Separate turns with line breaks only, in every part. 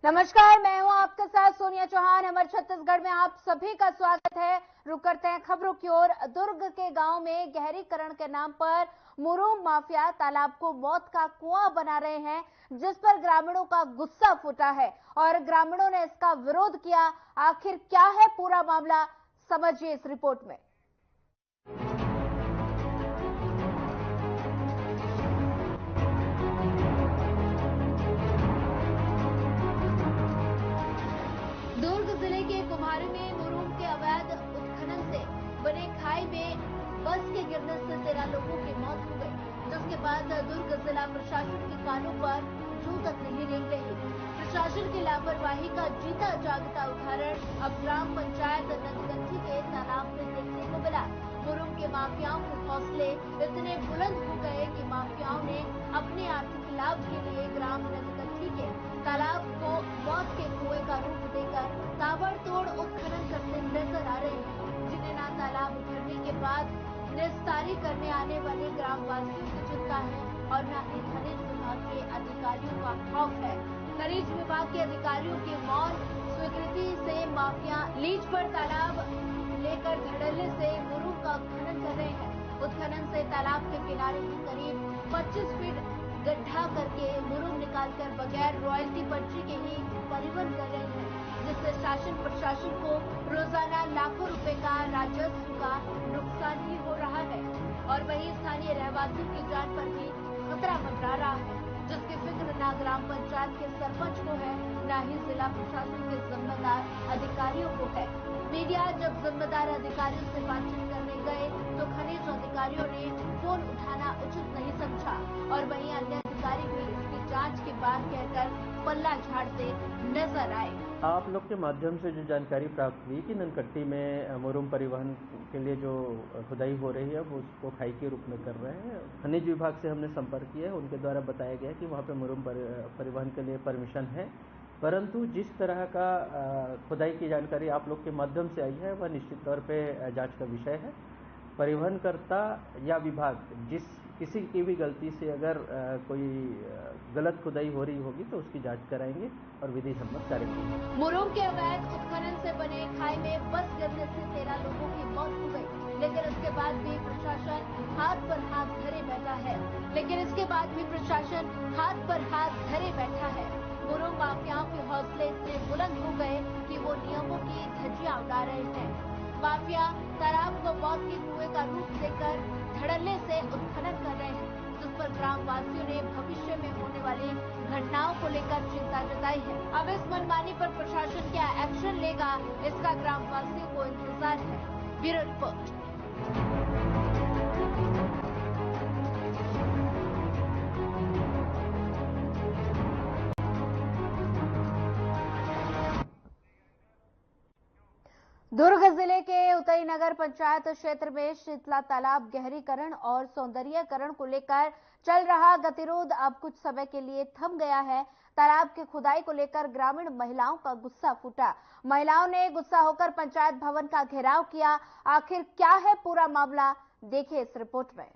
नमस्कार, मैं हूं आपके साथ सोनिया चौहान। अमर छत्तीसगढ़ में आप सभी का स्वागत है। रुक करते हैं खबरों की ओर। दुर्ग के गांव में गहरीकरण के नाम पर मुरुम माफिया तालाब को मौत का कुआं बना रहे हैं, जिस पर ग्रामीणों का गुस्सा फूटा है और ग्रामीणों ने इसका विरोध किया। आखिर क्या है पूरा मामला, समझिए इस रिपोर्ट में। दुर्ग जिले के कुम्हारी में मुरुम के अवैध उत्खनन से बने खाई में बस के गिरने से 13 लोगों की मौत हो गई, जिसके बाद दुर्ग जिला प्रशासन के कानों पर जू तक नहीं रेंग रही। प्रशासन की लापरवाही का जीता जागता उदाहरण अब ग्राम पंचायत नदगंठी के तालाब में देखने को मिला। मुरुम के माफियाओं के हौसले इतने बुलंद हो गए कि माफियाओं ने अपने आर्थिक लाभ के लिए ग्राम नदगंठी के तालाब को मौत के कुएं का रूप देकर ताबड़तोड़ उत्खनन करते नजर आ रहे हैं, जिन्हें ना तालाब भरने के बाद निस्तारी करने आने वाले ग्रामवासियों की चिंता है और न ही खनिज विभाग के अधिकारियों का खौफ है। खनिज विभाग के अधिकारियों की मौन स्वीकृति से माफिया लीज पर तालाब लेकर धड़ल्ले से मुरुम का उत्खनन कर रहे हैं। उत्खनन से तालाब के किनारे ही करीब 25 फीट गड्ढा करके मुरुम निकालकर बगैर रॉयल्टी पर्ची के ही परिवहन कर रहे हैं, जिससे शासन प्रशासन को रोजाना लाखों रुपए का राजस्व का नुकसान ही हो रहा है और वहीं स्थानीय रहवासियों की जान पर भी खतरा मंडरा रहा है, जिसकी फिक्र न ग्राम पंचायत के सरपंच को है, न ही जिला प्रशासन के जिम्मेदार अधिकारियों को है। मीडिया जब जिम्मेदार अधिकारियों से बातचीत करने गए तो खनिज अधिकारियों ने फोन उठाना उचित नहीं समझा और वहीं अन्य अधिकारी भी इसकी जांच के बाद कहकर पल्ला झाड़ते नजर आए।
आप लोग के माध्यम से जो जानकारी प्राप्त हुई कि ननकट्टी में मुरुम परिवहन के लिए जो खुदाई हो रही है वो उसको खाई के रूप में कर रहे हैं। खनिज विभाग से हमने संपर्क किया है, उनके द्वारा बताया गया कि वहाँ पे मुरुम परिवहन के लिए परमिशन है, परंतु जिस तरह का खुदाई की जानकारी आप लोग के माध्यम से आई है वह निश्चित तौर पे जांच का विषय है। परिवहनकर्ता या विभाग किसी की भी गलती से अगर कोई गलत खुदाई हो रही होगी तो उसकी जांच कराएंगे और विधि सम्मत करेंगे।
मुरुम के अवैध उत्खनन से बने खाई में बस गिरने से 13 लोगों की मौत हो गई, लेकिन इसके बाद भी प्रशासन हाथ पर हाथ धरे बैठा है। मुरुम माफियाओं के हौसले इतने बुलंद हो गए कि वो नियमों की धज्जियां उड़ा रहे हैं। माफिया तालाब को मौत के कुएं का रूप देकर धड़ल्ले से उत्खनन कर रहे हैं, जिस पर ग्रामवासियों ने भविष्य में होने वाली घटनाओं को लेकर चिंता जताई है। अब इस मनमानी पर प्रशासन क्या एक्शन लेगा, इसका ग्रामवासियों को इंतजार है। Bureau report. दुर्ग जिले के उतई नगर पंचायत क्षेत्र में शीतला तालाब गहरीकरण और सौंदर्यीकरण को लेकर चल रहा गतिरोध अब कुछ समय के लिए थम गया है। तालाब की खुदाई को लेकर ग्रामीण महिलाओं का गुस्सा फूटा। महिलाओं ने गुस्सा होकर पंचायत भवन का घेराव किया। आखिर क्या है पूरा मामला, देखिए इस रिपोर्ट में।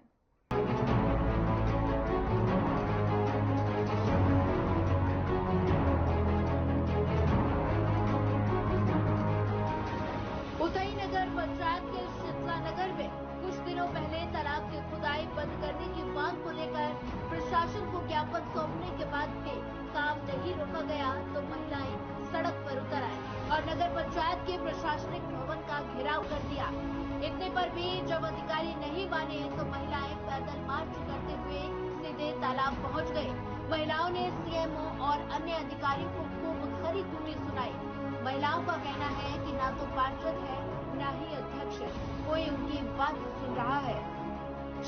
उतई नगर पंचायत के शीतला नगर में कुछ दिनों पहले तालाब की खुदाई बंद करने की मांग को लेकर प्रशासन को ज्ञापन सौंपने के बाद भी काम नहीं रोका गया तो महिलाएं सड़क पर उतर आई और नगर पंचायत के प्रशासनिक भवन का घेराव कर दिया। इतने पर भी जब अधिकारी नहीं माने तो महिलाएं पैदल मार्च करते हुए सीधे तालाब पहुंच गए। महिलाओं ने सीएमओ और अन्य अधिकारियों को खूब खरी खूटी सुनाई। महिलाओं का कहना है कि ना तो पार्षद है ना ही अध्यक्ष है, कोई उनकी बात सुन रहा है।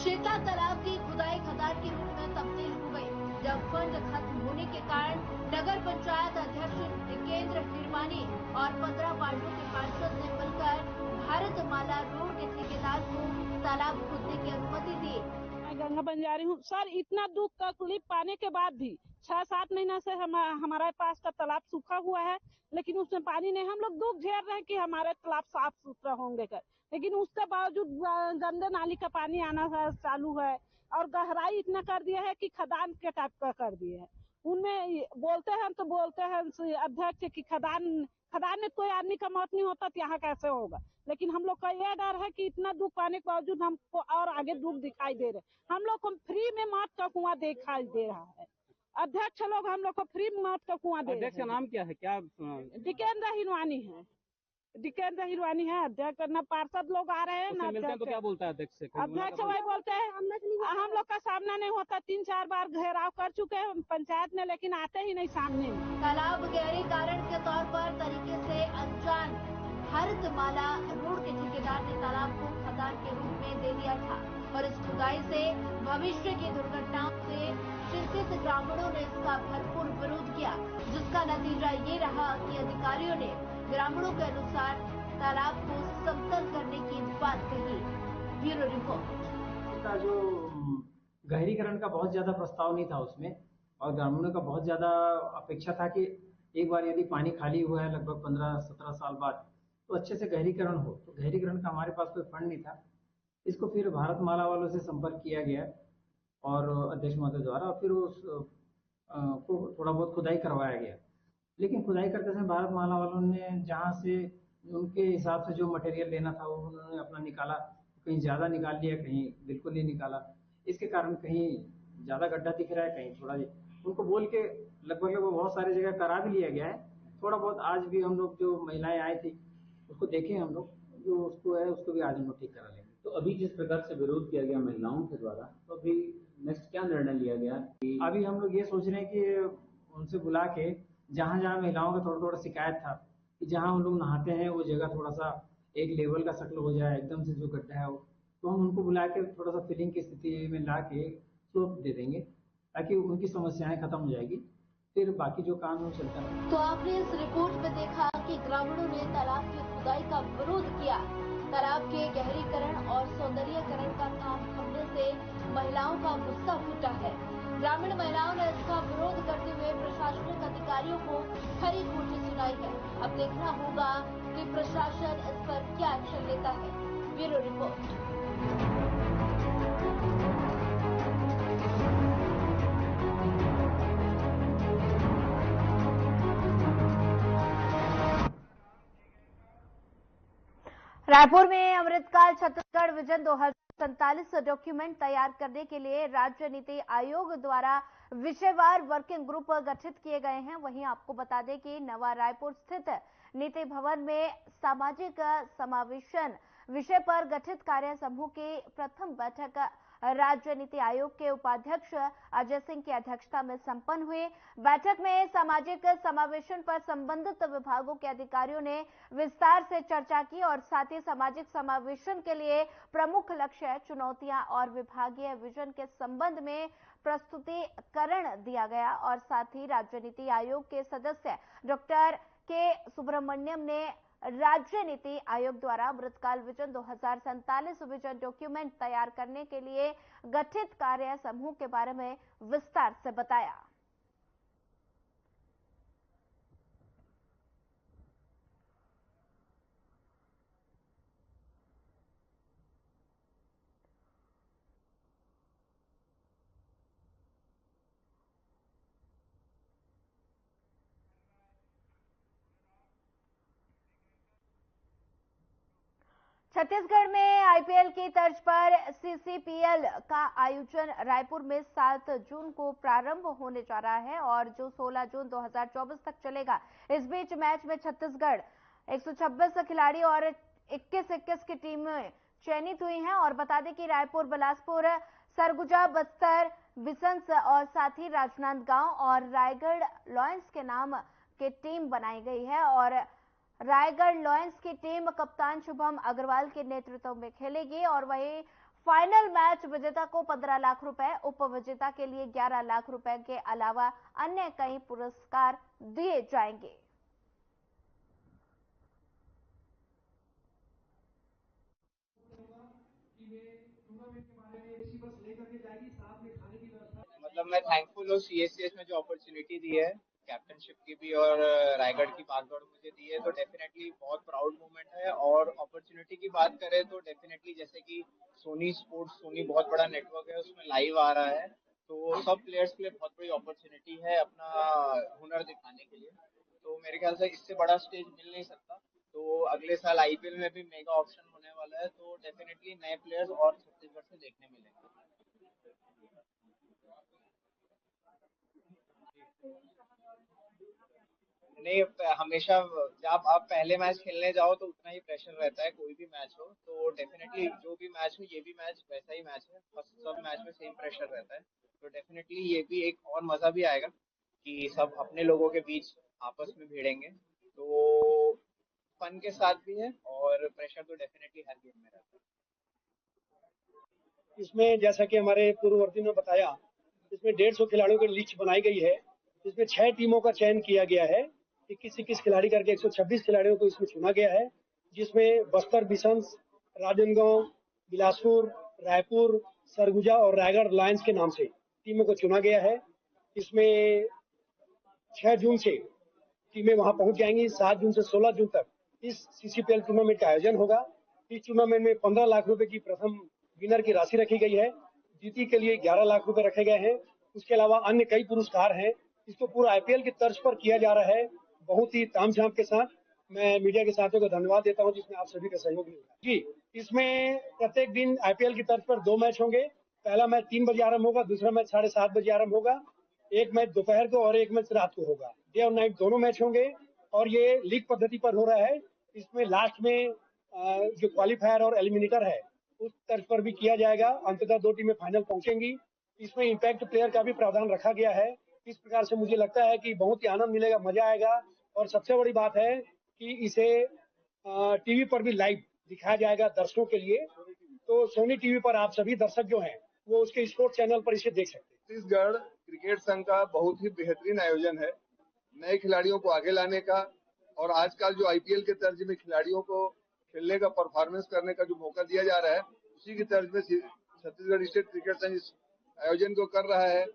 शीतला तालाब की खुदाई खदान के रूप में तब्दील हो गई, जब फंड खत्म होने के कारण नगर पंचायत अध्यक्ष टिकेंद्र हिरवानी और 15 वार्डों के पार्षद ने मिलकर भारतमाला रोड के ठेकेदार को तालाब खोदने की अनुमति दी।
मैं गंगा बंजारी हूँ सर। इतना दुख तकलीफ पाने के बाद भी 6-7 महीना से हमारे पास का तालाब सूखा हुआ है, लेकिन उसमें पानी नहीं। हम लोग दुख झेल रहे हैं कि हमारे तालाब साफ सुथरा होंगे कर, लेकिन उसके बावजूद गंदे नाली का पानी आना चालू है और गहराई इतना कर दिया है कि खदान के टाइप का कर दिए है। उनमें बोलते हैं अध्यक्ष कि खदान में कोई आदमी का मौत नहीं होता तो यहाँ कैसे होगा। लेकिन हम लोग का यह डर है कि इतना दुख पाने के बावजूद हमको और आगे दुख दिखाई दे रहे। हम लोग को फ्री में मौत का कुआं दिखाई दे रहा है। अध्यक्ष लोग हम लोग को फ्री में मौत का कुआं दे रहे हैं।
अध्यक्ष का नाम क्या है, क्या
डिकेंद्र हिरवानी है। डिकेंद्र हिरवानी है अध्यक्ष। न पार्षद लोग आ रहे हैं न
मिलते हैं तो क्या बोलता है अध्यक्ष से?
अध्यक्ष वही बोलते हैं हम लोग का सामना नहीं होता। 3-4 बार घेराव कर चुके हैं पंचायत में, लेकिन आते ही नहीं सामने।
तालाब गहरीकरण के तौर पर तरीके से अनजान हरितमाला रोड के ठेकेदार ने तालाब को खदान के रूप में दे दिया था और इस खुदाई से भविष्य की दुर्घटनाओं से चिंतित ग्रामीणों ने इसका भरपूर विरोध किया, जिसका नतीजा ये रहा कि अधिकारियों ने ग्रामीणों के अनुसार तालाब को समतल करने की बात कही। Bureau report.
का जो गहरीकरण का बहुत ज्यादा प्रस्ताव नहीं था उसमें, और ग्रामीणों का बहुत ज्यादा अपेक्षा था कि एक बार यदि पानी खाली हुआ है लगभग 15-17 साल बाद तो अच्छे से गहरीकरण हो। तो गहरीकरण का हमारे पास कोई फंड नहीं था। इसको फिर भारतमाला वालों से संपर्क किया गया और अध्यक्ष महोदय द्वारा, और फिर उस को थोड़ा बहुत खुदाई करवाया गया। लेकिन खुदाई करते समय भारतमाला वालों ने जहाँ से उनके हिसाब से जो मटेरियल लेना था वो उन्होंने अपना निकाला, कहीं ज़्यादा निकाल लिया, कहीं बिल्कुल नहीं निकाला। इसके कारण कहीं ज़्यादा गड्ढा दिख रहा है, कहीं थोड़ा। उनको बोल के लगभग बहुत सारी जगह करा भी लिया गया है। थोड़ा बहुत आज भी हम लोग जो महिलाएं आई थी उसको देखें, हम लोग जो उसको है उसको भी आज हम लोग ठीक करा लेंगे।
तो अभी जिस प्रकार से विरोध किया गया महिलाओं के द्वारा, तो अभी नेक्स्ट क्या निर्णय लिया गया?
अभी हम लोग ये सोच रहे हैं कि उनसे बुला के जहाँ जहाँ महिलाओं का थोड़ा थोड़ा शिकायत था कि जहाँ हम लोग नहाते हैं वो जगह थोड़ा सा एक लेवल का शक्ल हो जाए, एकदम से जो गड्ढा है वो, तो हम उनको बुला के थोड़ा सा फिलिंग की स्थिति में ला के स्लोप दे देंगे ताकि उनकी समस्याएं खत्म हो जाएगी। फिर बाकी जो काम है वो चलता है।
तो आपने इस रिपोर्ट में देखा कि ग्रामीणों ने तालाब की खुदाई का विरोध किया। तालाब के गहरीकरण और सौंदर्यीकरण का काम थमने से महिलाओं का गुस्सा फूटा है। ग्रामीण महिलाओं ने इसका विरोध करते हुए प्रशासनिक अधिकारियों को खरी खोटी सुनाई है। अब देखना होगा कि प्रशासन इस पर क्या एक्शन लेता है। Bureau report. रायपुर में अमृतकाल छत्तीसगढ़ विजन 2047 डॉक्यूमेंट तैयार करने के लिए राज्य नीति आयोग द्वारा विषयवार वर्किंग ग्रुप गठित किए गए हैं। वहीं आपको बता दें कि नवा रायपुर स्थित नीति भवन में सामाजिक समावेशन विषय पर गठित कार्य समूह की प्रथम बैठक राज्य नीति आयोग के उपाध्यक्ष अजय सिंह की अध्यक्षता में संपन्न हुई। बैठक में सामाजिक समावेशन पर संबंधित विभागों के अधिकारियों ने विस्तार से चर्चा की और साथ ही सामाजिक समावेशन के लिए प्रमुख लक्ष्य, चुनौतियां और विभागीय विजन के संबंध में प्रस्तुतिकरण दिया गया। और साथ ही राज्य नीति आयोग के सदस्य डॉक्टर के सुब्रमण्यम ने राज्य नीति आयोग द्वारा अमृतकाल विजन 2047 विजन डॉक्यूमेंट तैयार करने के लिए गठित कार्य समूह के बारे में विस्तार से बताया। छत्तीसगढ़ में आईपीएल की तर्ज पर सीसीपीएल का आयोजन रायपुर में 7 जून को प्रारंभ होने जा रहा है और जो 16 जून 2024 तक चलेगा। इस बीच मैच में छत्तीसगढ़ 126 खिलाड़ी और 21-21 की टीमें चयनित हुई हैं। और बता दें कि रायपुर, बिलासपुर, सरगुजा, बस्तर, बिसंस और साथ ही राजनांदगांव और रायगढ़ लॉयंस के नाम की टीम बनाई गई है। और रायगढ़ लॉयंस की टीम कप्तान शुभम अग्रवाल के नेतृत्व में खेलेगी और वही फाइनल मैच विजेता को 15 लाख रुपए, उप विजेता के लिए 11 लाख रुपए के अलावा अन्य कई पुरस्कार दिए जाएंगे।
मतलब मैं थैंकफुल हूँ सीएससीएस में जो अपॉर्चुनिटी दी है, कैप्टनशिप की भी और रायगढ़ की भागदौड़ मुझे दी है, तो डेफिनेटली बहुत प्राउड मोमेंट है। और अपॉर्चुनिटी की बात करें तो डेफिनेटली जैसे कि सोनी स्पोर्ट्स, सोनी बहुत बड़ा नेटवर्क है, उसमें लाइव आ रहा है तो सब प्लेयर्स के लिए बहुत बड़ी अपॉर्चुनिटी है अपना हुनर दिखाने के लिए। तो मेरे ख्याल से इससे बड़ा स्टेज मिल नहीं सकता। तो अगले साल आईपीएल में भी मेगा ऑप्शन होने वाला है, तो डेफिनेटली नए प्लेयर्स और छत्तीसगढ़ से देखने मिलेंगे। नहीं, हमेशा जब आप पहले मैच खेलने जाओ तो उतना ही प्रेशर रहता है, कोई भी मैच हो। तो डेफिनेटली जो भी मैच हो, ये भी मैच वैसा ही मैच है, बस सब मैच में सेम प्रेशर रहता है। तो डेफिनेटली ये भी एक और मजा भी आएगा कि सब अपने लोगों के बीच आपस में भिड़ेंगे। तो फन के साथ भी है और प्रेशर तो डेफिनेटली हर गेम में रहता है।
इसमें जैसा कि हमारे पूर्ववर्ती ने बताया, इसमें 150 खिलाड़ियों की लिस्ट बनाई गई है। इसमें 6 टीमों का चयन किया गया है। 21 खिलाड़ी करके 126 खिलाड़ियों को इसमें चुना गया है, जिसमें बस्तर बिशंस, राजनांदगांव, बिलासपुर, रायपुर, सरगुजा और रायगढ़ लायंस के नाम से टीमों को चुना गया है। इसमें 6 जून से टीमें वहां पहुंच जाएंगी। 7 जून से 16 जून तक इस सीसीपीएल टूर्नामेंट का आयोजन होगा। इस टूर्नामेंट में 15 लाख रुपए की प्रथम विनर की राशि रखी गई है। जीती के लिए 11 लाख रुपए रखे गए हैं। उसके अलावा अन्य कई पुरस्कार हैं। इसको पूरा आईपीएल की तर्ज पर किया जा रहा है, बहुत ही तामझाम के साथ। मैं मीडिया के साथियों को धन्यवाद देता हूं, जिसमें आप सभी का सहयोग भी होगा। जी, इसमें प्रत्येक दिन आईपीएल की तर्ज पर 2 मैच होंगे। पहला मैच 3 बजे आरंभ होगा, दूसरा मैच 7:30 बजे आरंभ होगा। एक मैच दोपहर को और एक मैच रात को होगा। डे और नाइट दोनों मैच होंगे और ये लीग पद्धति पर हो रहा है। इसमें लास्ट में जो क्वालिफायर और एलिमिनेटर है उस तर्ज पर भी किया जाएगा। अंततः 2 टीमें फाइनल पहुंचेंगी। इसमें इम्पैक्ट प्लेयर का भी प्रावधान रखा गया है। इस प्रकार से मुझे लगता है कि बहुत ही आनंद मिलेगा, मजा आएगा। और सबसे बड़ी बात है कि इसे टीवी पर भी लाइव दिखाया जाएगा दर्शकों के लिए। तो सोनी टीवी पर आप सभी दर्शक जो हैं वो उसके स्पोर्ट्स चैनल पर इसे देख सकते हैं।
छत्तीसगढ़ क्रिकेट संघ का बहुत ही बेहतरीन आयोजन है नए खिलाड़ियों को आगे लाने का, और आजकल जो आईपीएल के तर्ज में खिलाड़ियों को खेलने का परफॉर्मेंस करने का जो मौका दिया जा रहा है, उसी की तर्ज में छत्तीसगढ़ स्टेट क्रिकेट संघ इस आयोजन को कर रहा है।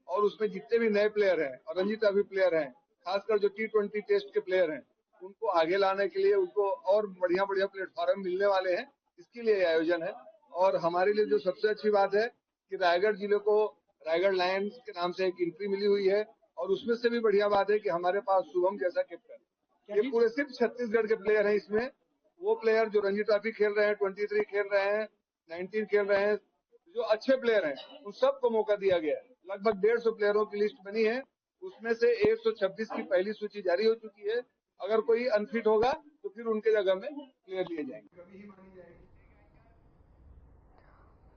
और उसमें जितने भी नए प्लेयर हैं और रणजी ट्रॉफी प्लेयर हैं, खासकर जो T20 टेस्ट के प्लेयर हैं, उनको आगे लाने के लिए उनको और बढ़िया प्लेटफॉर्म मिलने वाले हैं, इसके लिए आयोजन है। और हमारे लिए जो सबसे अच्छी बात है कि रायगढ़ जिले को रायगढ़ लायंस के नाम से एक एंट्री मिली हुई है, और उसमें से भी बढ़िया बात है कि हमारे पास शुभम जैसा कैप्टन। ये पूरे सिर्फ छत्तीसगढ़ के प्लेयर हैं। इसमें वो प्लेयर जो रणजी ट्रॉफी खेल रहे हैं, 23 खेल रहे हैं, 19 खेल रहे हैं, जो अच्छे प्लेयर हैं, उन सबको मौका दिया गया है। लगभग 150 प्लेयरों की लिस्ट बनी है, उसमें से 126 की पहली सूची जारी हो चुकी है। अगर कोई अनफिट होगा तो फिर उनके जगह में प्लेयर लिए जाएंगे।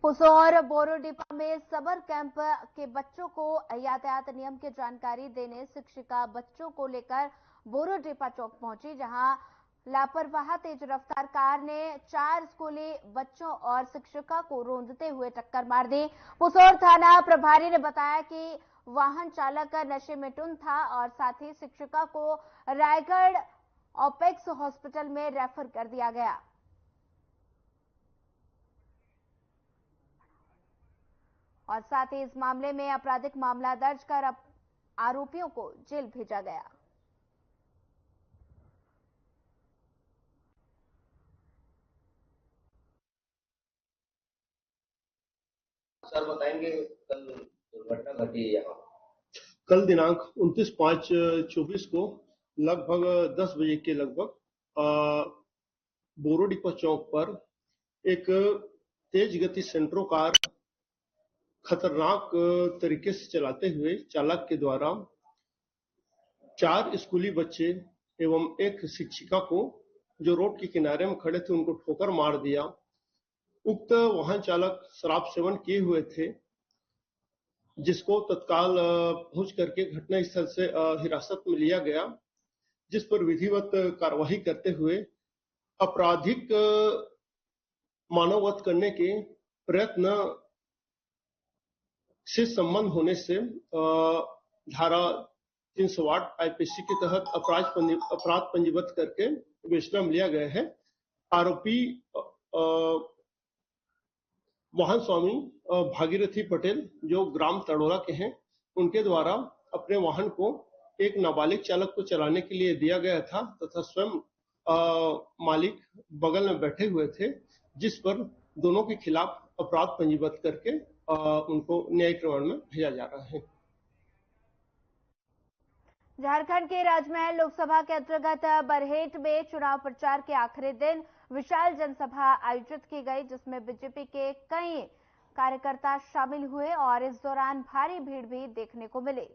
पुसौर बोरोडीपा में समर कैंप के बच्चों को यातायात नियम की जानकारी देने शिक्षिका बच्चों को लेकर बोरोडीपा चौक पहुंची, जहां लापरवाह तेज रफ्तार कार ने 4 स्कूली बच्चों और शिक्षिका को रौंदते हुए टक्कर मार दी। पुसौर थाना प्रभारी ने बताया कि वाहन चालक नशे में टुन था और साथ ही शिक्षिका को रायगढ़ ओपेक्स हॉस्पिटल में रेफर कर दिया गया। और साथ ही इस मामले में आपराधिक मामला दर्ज कर आरोपियों को जेल भेजा गया।
सर बताएंगे, कल दुर्घटना घटी यहाँ।
कल दिनांक 29/5/24 को लगभग 10 बजे के लगभग बोरोडीपा चौक पर एक तेज गति सेंट्रो कार खतरनाक तरीके से चलाते हुए चालक के द्वारा 4 स्कूली बच्चे एवं एक शिक्षिका को, जो रोड के किनारे में खड़े थे, उनको ठोकर मार दिया। उक्त वाहन चालक शराब सेवन किए हुए थे, जिसको तत्काल पहुंच करके घटनास्थल से हिरासत में लिया गया, जिस पर विधिवत कार्रवाई करते हुए आपराधिक मानववध करने के प्रयत्न से संबंध होने से धारा 308 आईपीसी के तहत अपराध पंजीबद्ध करके विवेचना में लिया गया है। आरोपी वाहन स्वामी भागीरथी पटेल, जो ग्राम तड़ोरा के हैं, उनके द्वारा अपने वाहन को एक नाबालिग चालक को चलाने के लिए दिया गया था तथा स्वयं मालिक बगल में बैठे हुए थे, जिस पर दोनों के खिलाफ अपराध पंजीबद्ध करके उनको न्यायिक रिमांड में भेजा जा रहा है।
झारखंड के राजमहल लोकसभा के अंतर्गत बरहेट में चुनाव प्रचार के आखिरी दिन विशाल जनसभा आयोजित की गई, जिसमें बीजेपी के कई कार्यकर्ता शामिल हुए और इस दौरान भारी भीड़ भी देखने को मिली।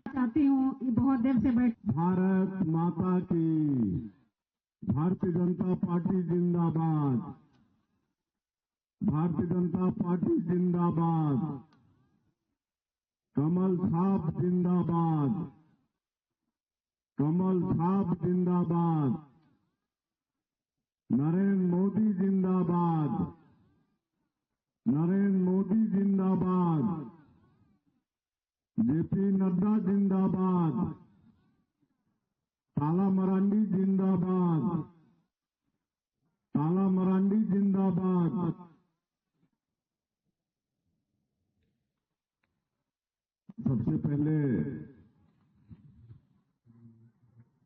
चाहती हूँ ये बहुत देर से भारत माता की, भारतीय जनता पार्टी जिंदाबाद, भारतीय जनता पार्टी जिंदाबाद, कमल छाप जिंदाबाद, कमल छाप जिंदाबाद, नरेंद्र मोदी जिंदाबाद, नरेंद्र मोदी जिंदाबाद, जेपी नड्डा जिंदाबाद, ताला मरांडी जिंदाबाद, ताला मरांडी जिंदाबाद। सबसे पहले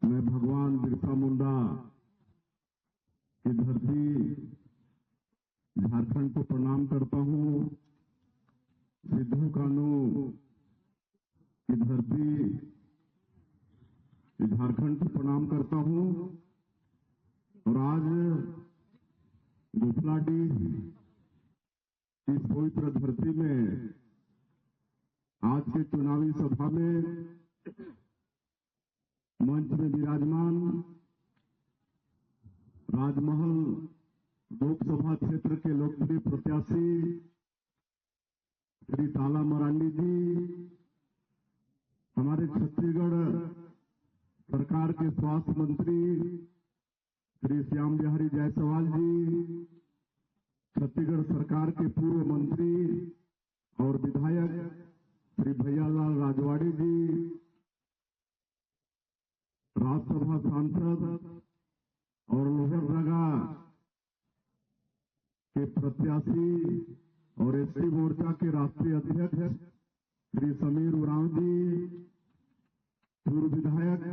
मैं भगवान बिरसा मुंडा की धरती झारखंड को प्रणाम करता हूं, सिद्धू कानू की धरती झारखंड को प्रणाम करता हूं और आज गुफलाडीह इस पवित्र धरती में आज के चुनावी सभा में मंच में विराजमान राजमहल लोकसभा क्षेत्र के लोकप्रिय प्रत्याशी श्री ताला मरांडी जी, हमारे छत्तीसगढ़ सरकार के स्वास्थ्य मंत्री श्री श्याम बिहारी जायसवाल जी, छत्तीसगढ़ सरकार के पूर्व मंत्री और विधायक श्री भैयालाल राजवाड़ी जी, राज्यसभा सांसद और लोहरदगा के प्रत्याशी और एसटी मोर्चा के राष्ट्रीय अध्यक्ष श्री समीर उरांव जी, पूर्व विधायक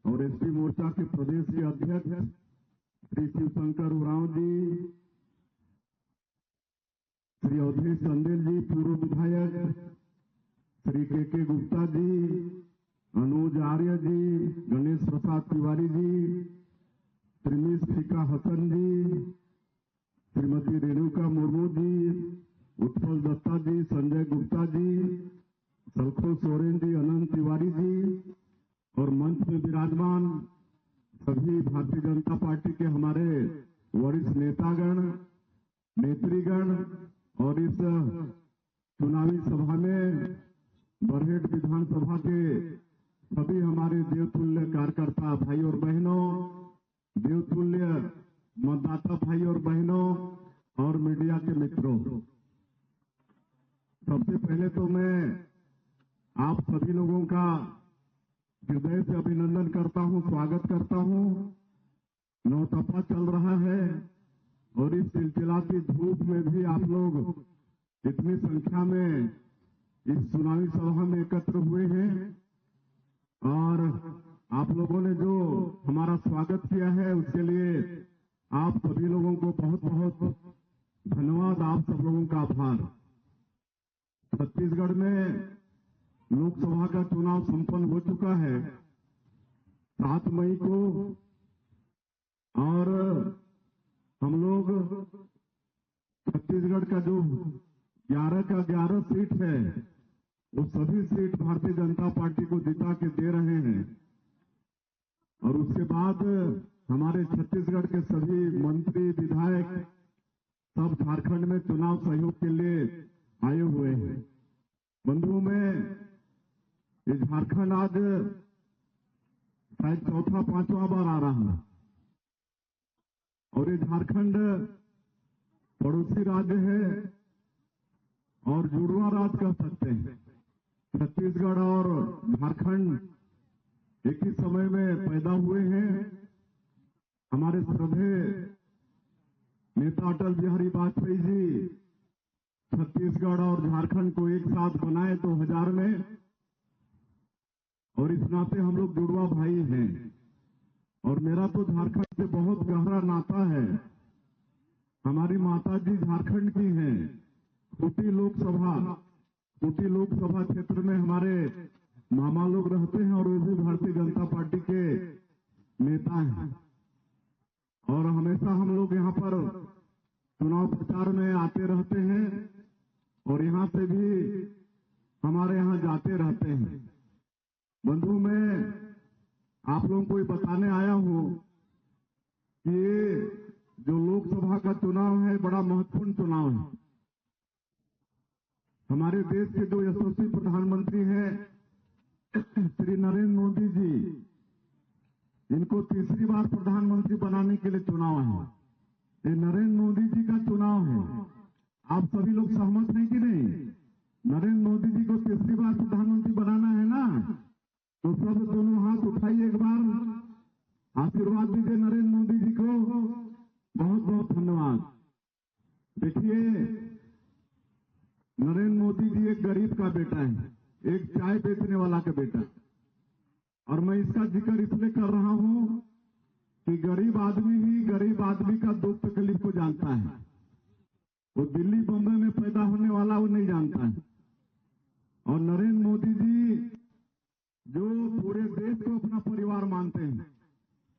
और एसटी मोर्चा के प्रदेश के अध्यक्ष श्री शिवशंकर उरांव जी, श्री अवधेश चंदेल जी, पूर्व विधायक श्री के गुप्ता जी, अनुज आर्य जी, गणेश प्रसाद तिवारी जी, श्रीमिस फीका हसन जी, श्रीमती रेणुका मुर्मू जी, उत्पल दत्ता जी, संजय गुप्ता जी, सलखो सोरेन जी, अनंत तिवारी जी और मंच में विराजमान सभी भारतीय जनता पार्टी के हमारे वरिष्ठ नेतागण, नेत्रीगण और इस चुनावी सभा में बरहेट विधानसभा के सभी हमारे देवतुल्य कार्यकर्ता भाई और बहनों, देवतुल्य मतदाता भाई और बहनों और मीडिया के मित्रों, सबसे पहले तो मैं आप सभी लोगों का हृदय से अभिनंदन करता हूं, स्वागत करता हूं। नौतपा चल रहा है और इस चिलचिलाती धूप में भी आप लोग इतनी संख्या में इस चुनावी सभा में एकत्र हुए हैं और आप लोगों ने जो हमारा स्वागत किया है उसके लिए आप सभी लोगों को बहुत बहुत धन्यवाद, आप सब लोगों का आभार। छत्तीसगढ़ में लोकसभा का चुनाव संपन्न हो चुका है 7 मई को और हम लोग छत्तीसगढ़ का जो 11 का 11 सीट है वो सभी सीट भारतीय जनता पार्टी को जिता के दे रहे हैं और उसके बाद हमारे छत्तीसगढ़ के सभी मंत्री विधायक सब झारखंड में चुनाव सहयोग के लिए आए हुए हैं। बंधुओं में ये झारखंड आज शायद 4-5वां बार आ रहा है और ये झारखंड पड़ोसी राज्य है और जुड़वा राज्य कह सकते हैं। छत्तीसगढ़ और झारखंड एक ही समय में पैदा हुए हैं। हमारे श्रद्धेय नेता अटल बिहारी वाजपेयी जी छत्तीसगढ़ और झारखंड को एक साथ बनाए 2000 में और इस नाते हम लोग जुड़वा भाई हैं। और मेरा तो झारखंड से बहुत गहरा नाता है। हमारी माता जी झारखंड की हैं। खूंटी लोकसभा क्षेत्र में हमारे मामा लोग रहते हैं और वो भी भारतीय जनता पार्टी के नेता हैं। और हमेशा हम लोग यहाँ पर चुनाव प्रचार में आते रहते हैं और यहाँ से भी हमारे यहाँ जाते रहते हैं। बंधु, मैं आप लोगों को ये बताने आया हूँ कि ये जो लोकसभा का चुनाव है बड़ा महत्वपूर्ण चुनाव है। हमारे देश के जो यशस्वी प्रधानमंत्री हैं श्री नरेंद्र मोदी जी, इनको तीसरी बार प्रधानमंत्री बनाने के लिए चुनाव है। ये नरेंद्र मोदी जी का चुनाव है। आप सभी लोग सहमत हैं कि नहीं? नरेंद्र मोदी जी को तीसरी बार प्रधानमंत्री बनाना है ना, तो सब दोनों हाथ उठाइए, एक बार आशीर्वाद दीजिए नरेंद्र मोदी जी को। बहुत बहुत धन्यवाद। देखिए, नरेंद्र मोदी जी एक गरीब का बेटा है, एक चाय बेचने वाला का बेटा। और मैं इसका जिक्र इसलिए कर रहा हूं कि गरीब आदमी ही गरीब आदमी का दुख तकलीफ को जानता है। वो दिल्ली बम्बई में पैदा होने वाला वो नहीं जानता है। और नरेंद्र मोदी जी जो पूरे देश को अपना परिवार मानते हैं,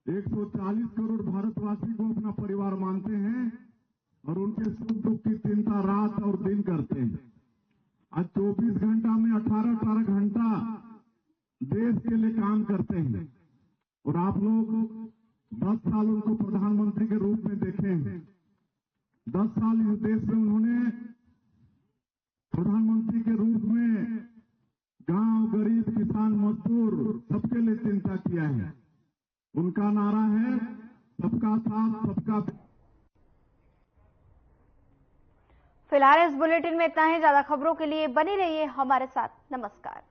140 करोड़ भारतवासी को अपना परिवार मानते हैं और उनके सुख दुख की चिंता रात और दिन करते हैं। आज 24 घंटा में 18 घंटा देश के लिए काम करते हैं। और आप लोग 10 साल उनको प्रधानमंत्री के रूप में देखे हैं। 10 साल इस देश में उन्होंने प्रधानमंत्री के रूप में गांव, गरीब, किसान, मजदूर सबके लिए चिंता किया है। उनका नारा है सबका साथ सबका।
फिलहाल इस बुलेटिन में इतना ही। ज्यादा खबरों के लिए बने रहिए हमारे साथ। नमस्कार।